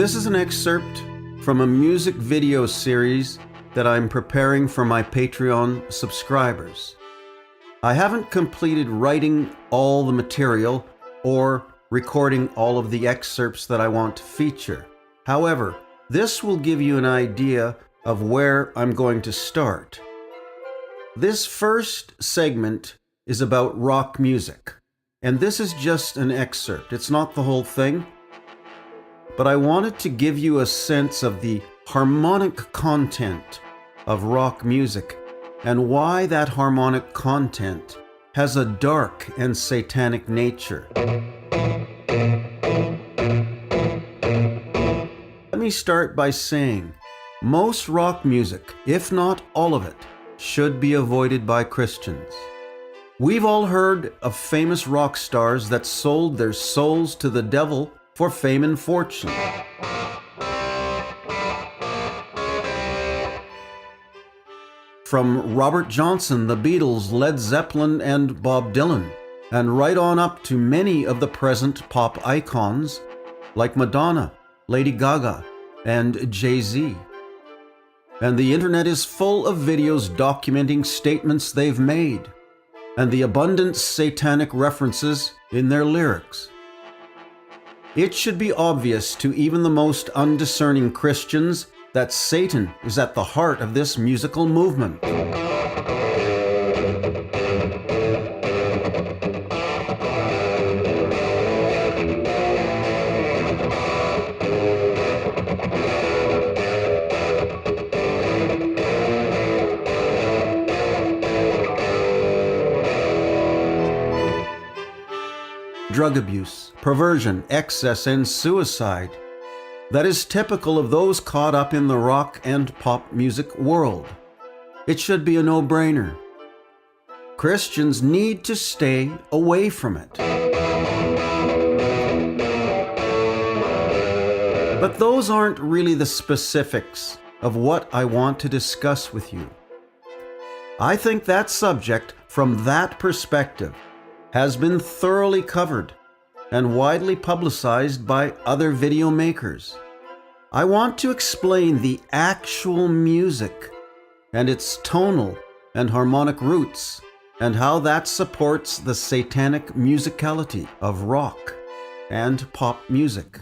This is an excerpt from a music video series that I'm preparing for my Patreon subscribers. I haven't completed writing all the material or recording all of the excerpts that I want to feature. However, this will give you an idea of where I'm going to start. This first segment is about rock music, and this is just an excerpt. It's not the whole thing, but I wanted to give you a sense of the harmonic content of rock music and why that harmonic content has a dark and satanic nature. Let me start by saying most rock music, if not all of it, should be avoided by Christians. We've all heard of famous rock stars that sold their souls to the devil for fame and fortune. From Robert Johnson, the Beatles, Led Zeppelin, and Bob Dylan, and right on up to many of the present pop icons like Madonna, Lady Gaga, and Jay-Z. And the internet is full of videos documenting statements they've made and the abundant satanic references in their lyrics. It should be obvious to even the most undiscerning Christians that Satan is at the heart of this musical movement. Drug abuse, perversion, excess, and suicide. That is typical of those caught up in the rock and pop music world. It should be a no-brainer. Christians need to stay away from it. But those aren't really the specifics of what I want to discuss with you. I think that subject, from that perspective, has been thoroughly covered and widely publicized by other video makers. I want to explain the actual music and its tonal and harmonic roots and how that supports the satanic musicality of rock and pop music.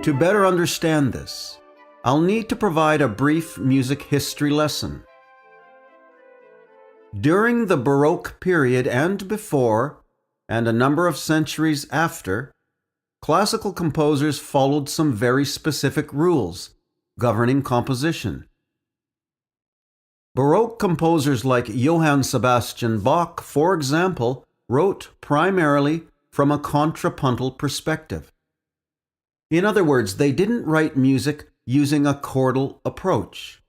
To better understand this, I'll need to provide a brief music history lesson. During the Baroque period and before, and a number of centuries after, classical composers followed some very specific rules governing composition. Baroque composers like Johann Sebastian Bach, for example, wrote primarily from a contrapuntal perspective. In other words, they didn't write music using a chordal approach,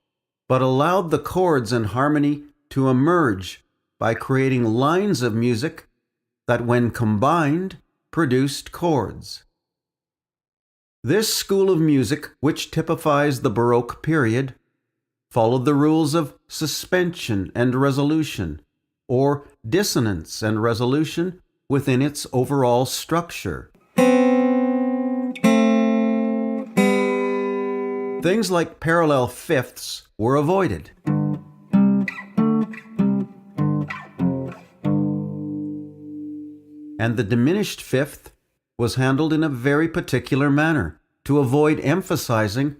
but allowed the chords and harmony to emerge by creating lines of music that, when combined, produced chords. This school of music, which typifies the Baroque period, followed the rules of suspension and resolution, or dissonance and resolution within its overall structure. Things like parallel fifths were avoided. And the diminished fifth was handled in a very particular manner to avoid emphasizing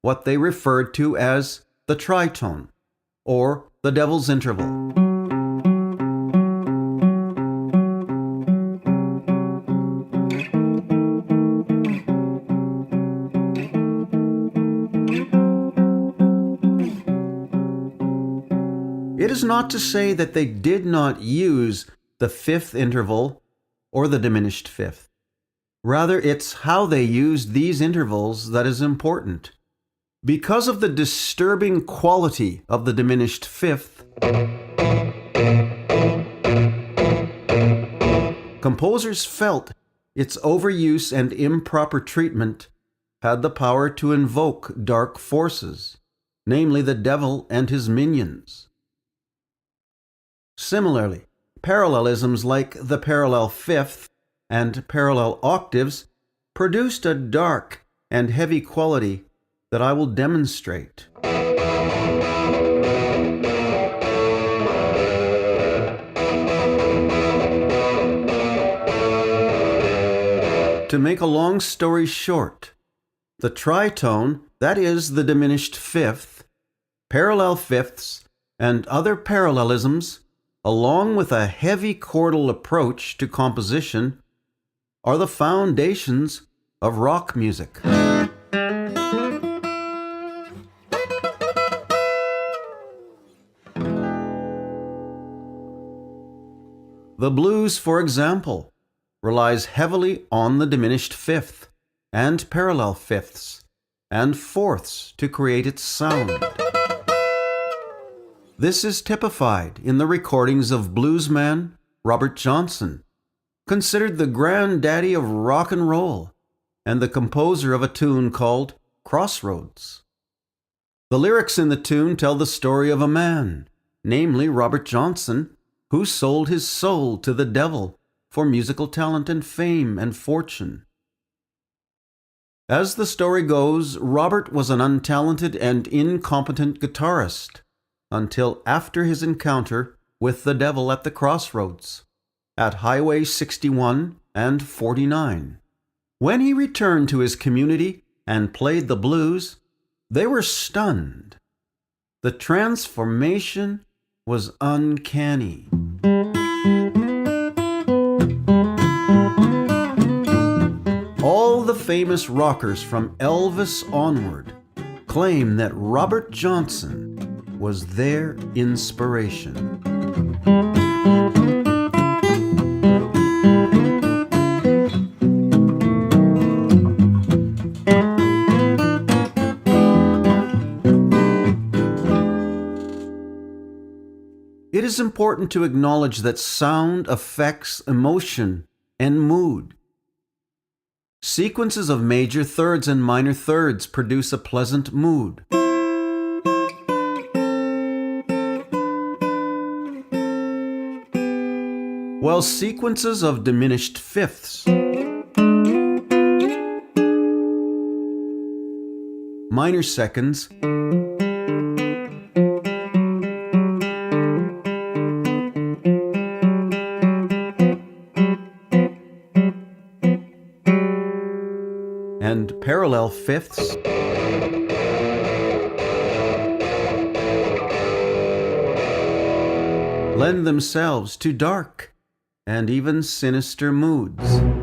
what they referred to as the tritone, or the devil's interval. It is not to say that they did not use the fifth interval or the diminished fifth. Rather, it's how they used these intervals that is important. Because of the disturbing quality of the diminished fifth, composers felt its overuse and improper treatment had the power to invoke dark forces, namely the devil and his minions. Similarly, parallelisms like the parallel fifth and parallel octaves produced a dark and heavy quality that I will demonstrate. To make a long story short, the tritone, that is the diminished fifth, parallel fifths, and other parallelisms, along with a heavy chordal approach to composition, are the foundations of rock music. The blues, for example, relies heavily on the diminished fifth and parallel fifths and fourths to create its sound. This is typified in the recordings of bluesman Robert Johnson, considered the granddaddy of rock and roll and the composer of a tune called Crossroads. The lyrics in the tune tell the story of a man, namely Robert Johnson, who sold his soul to the devil for musical talent and fame and fortune. As the story goes, Robert was an untalented and incompetent guitarist until after his encounter with the devil at the crossroads, at Highway 61 and 49. When he returned to his community and played the blues, they were stunned. The transformation was uncanny. All the famous rockers from Elvis onward claim that Robert Johnson was their inspiration. It is important to acknowledge that sound affects emotion and mood. Sequences of major thirds and minor thirds produce a pleasant mood. While sequences of diminished fifths, minor seconds, and parallel fifths lend themselves to dark and even sinister moods.